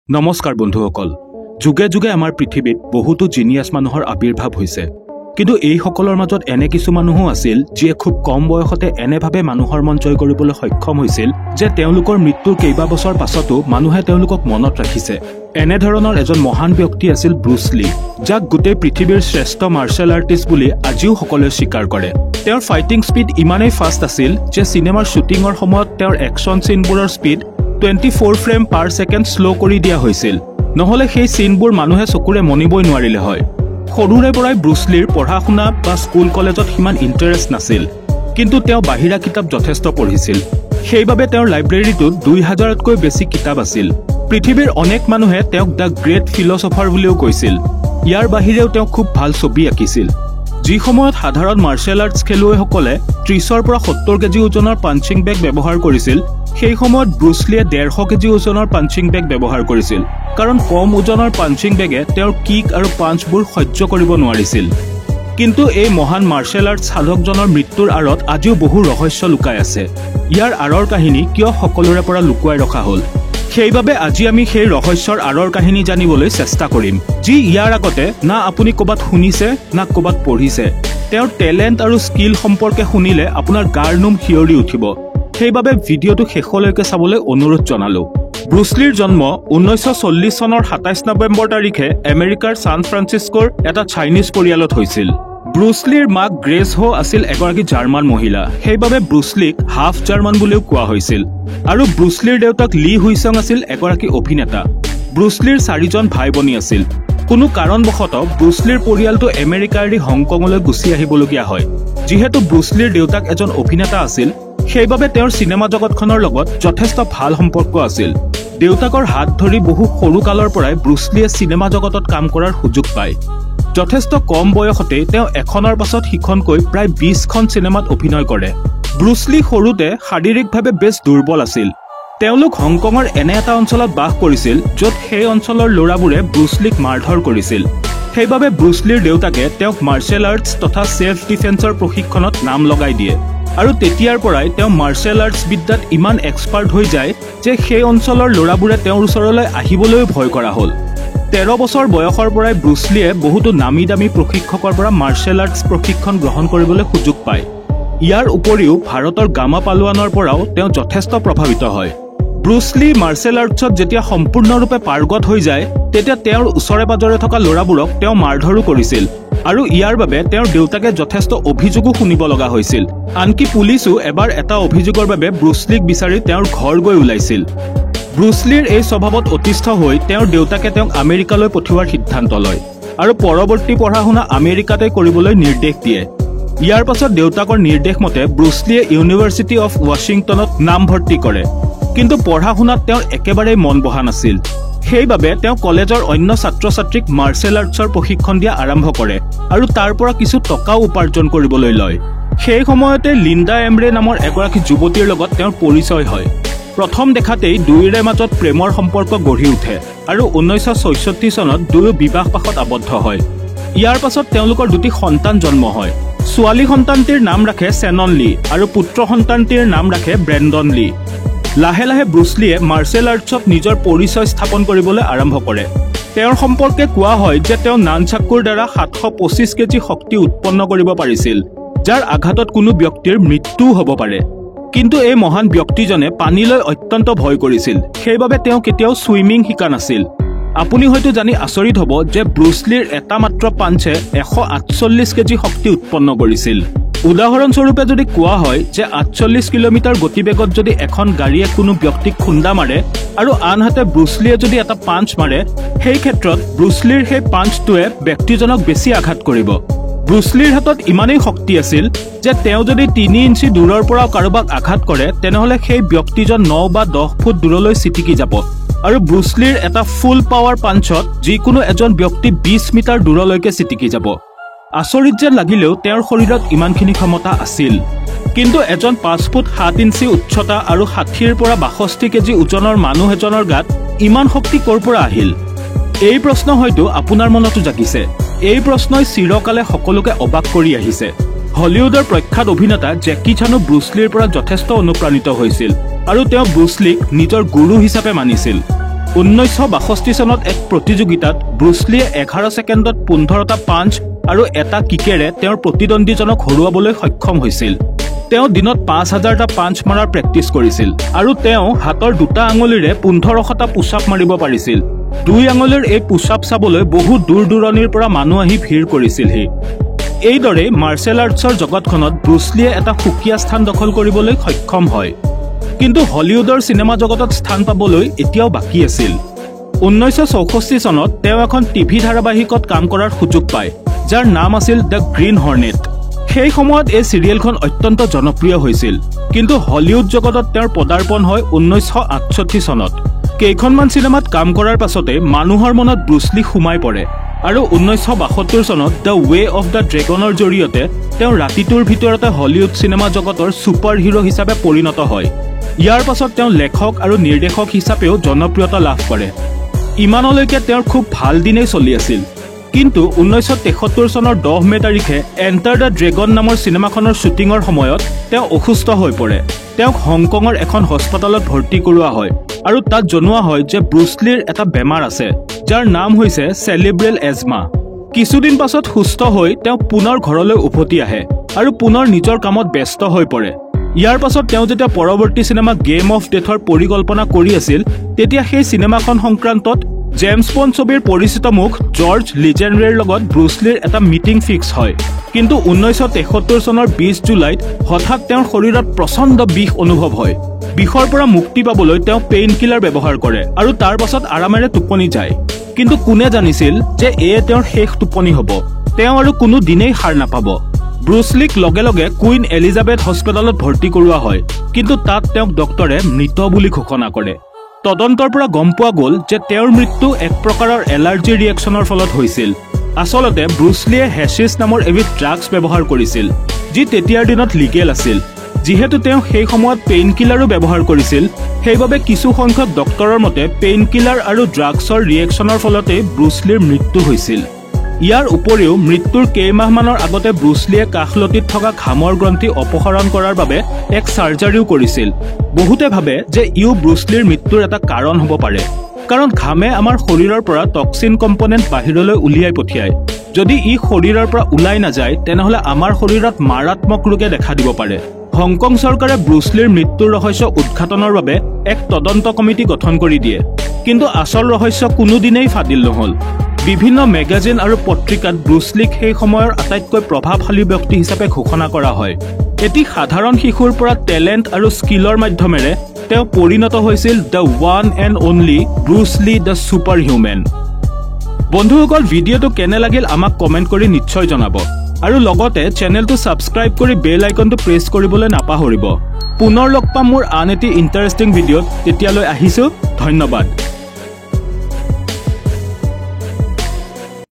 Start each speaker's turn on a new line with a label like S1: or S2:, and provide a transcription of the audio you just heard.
S1: নমস্কাৰ বন্ধুসকল যুগে যুগে আমাৰ পৃথিৱীত বহুতো জিনিয়াছ মানুহৰ আবিৰ্ভাৱ হৈছে কিন্তু এই সকলৰ মাজত এনে কিছু মানুহো আছিল যিয়ে খুব কম বয়সতে এনেভাৱে মানুহৰ মন জয় কৰিবলৈ সক্ষম হৈছিল যে তেওঁলোকৰ মৃত্যুৰ কেইবা বছৰ পাছতো মানুহে তেওঁলোকক মনত ৰাখিছে এনে ধৰণৰ এজন মহান ব্যক্তি আছিল ব্ৰুচ লি যাক গোটেই পৃথিৱীৰ শ্ৰেষ্ঠ মাৰ্শাল আৰ্টিষ্ট বুলি আজিও সকলোৱে স্বীকাৰ কৰে তেওঁৰ ফাইটিং স্পীড ইমানেই ফাষ্ট আছিল যে সিনেমাৰ শুটিংৰ সময়ত তেওঁৰ একচন সিনবোৰৰ স্পীড 24 ফ্ৰেম পাৰ সেকেন্ড স্লো কৰি দিয়া হৈছিল নহলে সেই সিনবোৰ মানুহে চকুৰে মনিবই নোৱাৰিলে হয় সৰুৰে পৰাই ব্ৰুচ লিৰ পঢ়া শুনা বা স্কুল কলেজত সিমান ইন্টাৰেষ্ট নাছিল কিন্তু তেওঁ বাহিৰা কিতাপ যথেষ্ট পঢ়িছিল সেইবাবে তেওঁৰ লাইব্ৰেৰীটোত 2000তকৈ বেছি কিতাপ আছিল পৃথিৱীৰ অনেক মানুহে তেওঁক দা গ্ৰেট ফিলছফাৰ বুলিও কৈছিল ইয়াৰ বাহিৰেও তেওঁ খুব ভাল ছবি আঁকিছিল যি সময়ত সাধাৰণ মাৰ্শাল আৰ্টছ খেলুৱৈসকলে 30ৰ পৰা 70 কেজি ওজনৰ পাঞ্চিং বেগ ব্যৱহাৰ কৰিছিল সেই সময়ত ব্ৰুচ লিয়ে 150 কেজি ওজনৰ পাঞ্চিং বেগ ব্যৱহাৰ কৰিছিল কাৰণ কম ওজনৰ পাঞ্চিং বেগে তেওঁৰ কিক আৰু পাঞ্চবোৰ সহ্য কৰিব নোৱাৰিছিল কিন্তু এই মহান মাৰ্শাল আৰ্টছ সাধকজনৰ মৃত্যুৰ আঁৰত আজিও বহু ৰহস্য লুকাই আছে ইয়াৰ আঁৰৰ কাহিনী কিয় সকলোৰে পৰা লুকুৱাই ৰখা হ'ল সেইবাবে আজি আমি সেই ৰহস্যৰ আঁৰৰ কাহিনী জানিবলৈ চেষ্টা কৰিম যি ইয়াৰ আগতে না আপুনি ক'বাত শুনিছে না ক'বাত পঢ়িছে তেওঁৰ টেলেণ্ট আৰু স্কিল সম্পৰ্কে শুনিলে আপোনাৰ গাৰ নোম শিয়ৰি উঠিব সেইবাবে ভিডিঅ'টো শেষলৈকে চাবলৈ অনুৰোধ জনালো ব্ৰুচ লিৰ জন্ম 1940 চনৰ 27 নৱেম্বৰ তাৰিখে আমেৰিকাৰ সান ফ্ৰান্সিস্কোৰ এটা চাইনিজ পৰিয়ালত হৈছিল ব্ৰুচ লিৰ মাক গ্ৰেছ হো আছিল এগৰাকী জাৰ্মান মহিলা সেইবাবে ব্ৰুচ লিক হাফ জাৰ্মান বুলিও কোৱা হৈছিল আৰু ব্ৰুচ লিৰ দেউতাক লি হুইচং আছিল এগৰাকী অভিনেতা ব্ৰুচ লিৰ 4জন ভাই ভনী আছিল কোনো কাৰণবশতঃ ব্ৰুচ লিৰ পৰিয়ালটো আমেৰিকাৰ এৰি হংকঙলৈ গুচি আহিবলগীয়া হয় যিহেতু ব্ৰুচ লিৰ দেউতাক এজন অভিনেতা আছিল সেইবাবে তেওঁৰ সিনেমা জগতখনৰ লগত যথেষ্ট ভাল সম্পৰ্ক আছিল দেউতাকৰ হাত ধৰি বহু সৰু কালৰ পৰাই ব্ৰুচ লিয়ে সিনেমা জগতত কাম কৰাৰ সুযোগ পায় যথেষ্ট কম বয়সতে তেওঁ এখনৰ পাছত সিখনকৈ প্ৰায় 20খন সিনেমাত অভিনয় কৰে ব্ৰুচ লি সৰুতে শাৰীৰিকভাৱে বেছ দুৰ্বল আছিল তেওঁলোক হংকঙৰ এনে এটা অঞ্চলত বাস কৰিছিল য'ত সেই অঞ্চলৰ ল'ৰাবোৰে ব্ৰুচ লিক মাৰধৰ কৰিছিল সেইবাবে ব্ৰুচ লিৰ দেউতাকে তেওঁক মাৰ্শাল আৰ্টছ তথা সেল্ফ ডিফেন্সৰ প্ৰশিক্ষণত নাম লগাই দিয়ে আৰু তেতিয়াৰ পৰাই তেওঁ মাৰ্শাল আৰ্টছ বিদ্যাত ইমান এক্সপাৰ্ট হৈ যায় যে সেই অঞ্চলৰ ল'ৰাবোৰে তেওঁৰ ওচৰলৈ আহিবলৈ ভয় কৰা হ'ল 13 বছৰ বয়সৰ পৰাই ব্ৰুচ লিয়ে বহুতো নামী দামী প্ৰশিক্ষকৰ পৰা মাৰ্শাল আৰ্টছ প্ৰশিক্ষণ গ্ৰহণ কৰিবলৈ সুযোগ পায় ইয়াৰ উপৰিও ভাৰতৰ গামা পালোৱানৰ পৰাও তেওঁ যথেষ্ট প্ৰভাৱিত হয় ব্ৰুচ লি মাৰ্শাল আৰ্টছত যেতিয়া সম্পূৰ্ণৰূপে পাৰ্গত হৈ যায় তেতিয়া তেওঁৰ ওচৰে পাজৰে থকা ল'ৰাবোৰক তেওঁ মাৰধৰো কৰিছিল আৰু ইয়াৰ বাবে তেওঁৰ দেউতাকে যথেষ্ট অভিযোগো শুনিব লগা হৈছিল আনকি পুলিচো এবাৰ এটা অভিযোগৰ বাবে ব্ৰুচ লিক বিচাৰি তেওঁৰ ঘৰ গৈ ওলাইছিল ব্ৰুচ লিৰ এই স্বভাৱত অতিষ্ঠ হৈ তেওঁৰ দেউতাকে তেওঁক আমেৰিকালৈ পঠিওৱাৰ সিদ্ধান্ত লয় আৰু পৰৱৰ্তী পঢ়া শুনা আমেৰিকাতে কৰিবলৈ নিৰ্দেশ দিয়ে ইয়াৰ পাছত দেউতাকৰ নিৰ্দেশ মতে ব্ৰুচ লিয়ে ইউনিভাৰ্চিটি অফ ৱাশ্বিংটনত নামভৰ্তি কৰে কিন্তু পঢ়া শুনাত তেওঁৰ একেবাৰে মন বহা নাছিল সেইবাবে তেওঁ কলেজৰ অন্য ছাত্ৰ-ছাত্ৰীক মাৰ্শাল আৰ্টছৰ প্ৰশিক্ষণ দিয়া আৰম্ভ কৰে আৰু তাৰ পৰা কিছু টকাও উপাৰ্জন কৰিবলৈ লয় সেই সময়তে লিণ্ডা এমৰে নামৰ এগৰাকী যুৱতীৰ লগত তেওঁৰ পৰিচয় হয় প্ৰথম দেখাতেই দুয়োৰে মাজত প্ৰেমৰ সম্পৰ্ক গঢ়ি উঠে আৰু 1966 চনত দুয়ো বিবাহপাশত আবদ্ধ হয় ইয়াৰ পাছত তেওঁলোকৰ দুটি সন্তান জন্ম হয় ছোৱালী সন্তানটিৰ নাম ৰাখে চেনন লি আৰু পুত্ৰ সন্তানটিৰ নাম ৰাখে ব্ৰেণ্ডন লি লাহে লাহে ব্ৰুচ লিয়ে মাৰ্শাল আৰ্টছত নিজৰ পৰিচয় স্থাপন কৰিবলৈ আৰম্ভ কৰে তেওঁৰ সম্পৰ্কে কোৱা হয় যে তেওঁ নানচাকুৰ দ্বাৰা 725 কেজি শক্তি উৎপন্ন কৰিব পাৰিছিল যাৰ আঘাতত কোনো ব্যক্তিৰ মৃত্যুও হ'ব পাৰে কিন্তু এই মহান ব্যক্তিজনে পানীলৈ অত্যন্ত ভয় কৰিছিল সেইবাবে তেওঁ কেতিয়াও সুইমিং শিকা নাছিল আপুনি হয়তো জানি আচৰিত হ'ব যে ব্ৰুচ লিৰ এটা মাত্ৰ পাঞ্চে 148 কেজি শক্তি উৎপন্ন কৰিছিল উদাহৰণস্বৰূপে যদি কোৱা হয় যে 48 কিলোমিটাৰ গতিবেগত যদি এখন গাড়ীয়ে কোনো ব্যক্তিক খুন্দা মাৰে আৰু আনহাতে ব্ৰুচ লিয়ে যদি এটা পাঞ্চ মাৰে সেই ক্ষেত্ৰত ব্ৰুচ লিৰ সেই পাঞ্চটোৱে ব্যক্তিজনক বেছি আঘাত কৰিব ব্ৰুচ লিৰ হাতত ইমানেই শক্তি আছিল যে তেওঁ যদি 3 ইঞ্চি দূৰৰ পৰা কাৰোবাক আঘাত কৰে তেনেহলে সেই ব্যক্তিজন 9 বা 10 ফুট দূৰলৈ ছিটিকি যাব আৰু ব্ৰুচ লিৰ এটা ফুল পাৱাৰ পাঞ্চত যিকোনো এজন ব্যক্তি 20 মিটাৰ দূৰলৈকে ছিটিকি যাব আচৰিত যেন লাগিলেও তেওঁৰ শৰীৰত ইমানখিনি ক্ষমতা আছিল কিন্তু এজন 5 ফুট 7 ইঞ্চি উচ্চতা আৰু 60ৰ পৰা 62 কেজি ওজনৰ মানুহ এজনৰ গাত ইমান শক্তি ক'ৰ পৰা আহিল এই প্ৰশ্ন হয়তো আপোনাৰ মনতো জাগিছে এই প্ৰশ্নই চিৰকালে সকলোকে অবাক কৰি আহিছে হলিউডৰ প্ৰখ্যাত অভিনেতা জেকি চানো ব্ৰুচ লিৰ পৰা যথেষ্ট অনুপ্ৰাণিত হৈছিল আৰু তেওঁ ব্ৰুচ লিক নিজৰ গুৰু হিচাপে মানিছিল 1962 চনত এক প্ৰতিযোগিতাত ব্ৰুচলিয়ে 11 ছেকেণ্ডত 15টা পাঞ্চ আৰু এটা কিকেৰে তেওঁৰ প্ৰতিদ্বন্দ্বীজনক হৰুৱাবলৈ সক্ষম হৈছিল। তেওঁ দিনত 5000টা পাঞ্চ মাৰাৰ প্ৰেক্টিছ কৰিছিল আৰু তেওঁ হাতৰ দুটা আঙুলিৰে 1500টা পুশআপ মাৰিব পাৰিছিল। দুই আঙুলিৰ এই পুশআপ চাবলৈ বহু দূৰ দূৰণিৰ পৰা মানুহ আহি ভিৰ কৰিছিলহি। এইদৰে মাৰ্চেল আৰ্টছৰ জগতখনত ব্ৰুচলিয়ে এটা সুকীয়া স্থান দখল কৰিবলৈ সক্ষম হয়। কিন্তু হলিউডৰ চিনেমা জগতত স্থান পাবলৈ এতিয়াও বাকী আছিল। 1964 চনত তেওঁ এখন টিভি ধাৰাবাহিকত কাম কৰাৰ সুযোগ পায়, যাৰ নাম আছিল দ্য গ্ৰীণ হৰ্নেট। সেই সময়ত এই চিৰিয়েলখন অত্যন্ত জনপ্ৰিয় হৈছিল, কিন্তু হলিউড জগতত তেওঁৰ পদাৰ্পণ হয় 1968 চনত। কেইখনমান চিনেমাত কাম কৰাৰ পাছতে মানুহৰ মনত ব্ৰুচলি সোমাই পৰে আৰু 1972 চনত দ্য ৱে অফ দ্য ড্ৰেগনৰ জৰিয়তে তেওঁ ৰাতিটোৰ ভিতৰতে হলিউড চিনেমা জগতৰ ছুপাৰ হিৰো হিচাপে পৰিণত হয়। ইয়াৰ পাছত তেওঁ লেখক আৰু নিৰ্দেশক হিচাপেও জনপ্ৰিয়তা লাভ কৰে। ইমানলৈকে তেওঁৰ খুব ভাল দিনেই চলি আছিল, কিন্তু 1973 চনৰ 10 মে তাৰিখে এণ্টাৰ দ্য ড্ৰেগন নামৰ চিনেমাখনৰ শ্বুটিঙৰ সময়ত তেওঁ অসুস্থ হৈ পৰে। তেওঁক হংকঙৰ এখন হস্পিটেলত ভৰ্তি কৰোৱা হয় আৰু তাত জনোৱা হয় যে ব্ৰুচলিৰ এটা বেমাৰ আছে, যাৰ নাম হৈছে চেৰিব্ৰেল এজমা। কিছুদিন পাছত সুস্থ হৈ তেওঁ পুনৰ ঘৰলৈ উভতি আহে আৰু পুনৰ নিজৰ কামত ব্যস্ত হৈ পৰে। ইয়াৰ পাছত তেওঁ যেতিয়া পৰৱৰ্তী চিনেমা গেম অফ ডেথৰ পৰিকল্পনা কৰি আছিল, তেতিয়া সেই চিনেমাখন সংক্ৰান্তত জেমছ বণ্ড ছবিৰ পৰিচিত মুখ জৰ্জ লিজেণ্ডৰেৰ লগত ব্ৰুচলিৰ এটা মিটিং ফিক্স হয়। কিন্তু 1973 চনৰ 20 জুলাইত হঠাৎ তেওঁৰ শৰীৰত প্ৰচণ্ড বিষ অনুভৱ হয়। বিষৰ পৰা মুক্তি পাবলৈ তেওঁ পেইন কিলাৰ ব্যৱহাৰ কৰে আৰু তাৰ পাছত আৰামেৰে টোপনি যায়। কিন্তু কোনে জানিছিল যে এয়ে তেওঁৰ শেষ টোপনি হ'ব। তেওঁ আৰু কোনো দিনেই সাৰ নাপাব। ব্ৰুচলিক লগে লগে কুইন এলিজাবেথ হস্পিটেলত ভৰ্তি কৰোৱা হয়, কিন্তু তাত তেওঁক ডক্টৰে মৃত বুলি ঘোষণা কৰে। তদন্তৰ পৰা গম পোৱা গ'ল যে তেওঁৰ মৃত্যু এক প্ৰকাৰৰ এলাৰ্জি ৰিয়েকশ্যনৰ ফলত হৈছিল। আচলতে ব্ৰুচলিয়ে হেচিছ নামৰ এবিধ ড্ৰাগছ ব্যৱহাৰ কৰিছিল, যি তেতিয়াৰ দিনত লিগেল আছিল। যিহেতু তেওঁ সেই সময়ত পেইন কিলাৰো ব্যৱহাৰ কৰিছিল, সেইবাবে কিছু সংখ্যক ডক্টৰৰ মতে পেইন কিলাৰ আৰু ড্ৰাগছৰ ৰিয়েকশ্যনৰ ফলতেই ব্ৰুচলিৰ মৃত্যু হৈছিল। ইয়াৰ উপৰিও মৃত্যুৰ কেইমাহমানৰ আগতে ব্ৰুচলিয়ে কাষলতিত থকা ঘামৰ গ্ৰন্থি অপসাৰণ কৰাৰ বাবে এক চাৰ্জাৰীও কৰিছিল। বহুতে ভাবে যে ইও ব্ৰুচলিৰ মৃত্যুৰ এটা কাৰণ হ'ব পাৰে, কাৰণ ঘামে আমাৰ শৰীৰৰ পৰা টক্সিন কম্পনেণ্ট বাহিৰলৈ উলিয়াই পঠিয়ায়। যদি ই শৰীৰৰ পৰা ওলাই নাযায়, তেনেহ'লে আমাৰ শৰীৰত মাৰাত্মক ৰোগে দেখা দিব পাৰে। হংকং চৰকাৰে ব্ৰুচলিৰ মৃত্যুৰ ৰহস্য উদ্ঘাটনৰ বাবে এক তদন্ত কমিটি গঠন কৰি দিয়ে, কিন্তু আচল ৰহস্য কোনোদিনেই ফাদিল নহ'ল। বিভিন্ন মেগাজিন আৰু পত্ৰিকাত ব্ৰুচলিক সেই সময়ৰ আটাইতকৈ প্ৰভাৱশালী ব্যক্তি হিচাপে ঘোষণা কৰা হয়। এটি সাধাৰণ শিশুৰ পৰা টেলেণ্ট আৰু স্কিলৰ মাধ্যমেৰে তেওঁ পৰিণত হৈছিল the one and only Bruce Lee the super human. বন্ধুসকল, ভিডিঅ'টো কেনে লাগিল আমাক কমেণ্ট কৰি নিশ্চয় জনাব আৰু লগতে চেনেলটো ছাবস্ক্ৰাইব কৰি বেল আইকনটো প্ৰেছ কৰিবলৈ নাপাহৰিব। পুনৰ লগ পাম মোৰ আন এটি ইণ্টাৰেষ্টিং ভিডিঅ'ত। তেতিয়ালৈ আহিছোঁ, ধন্যবাদ।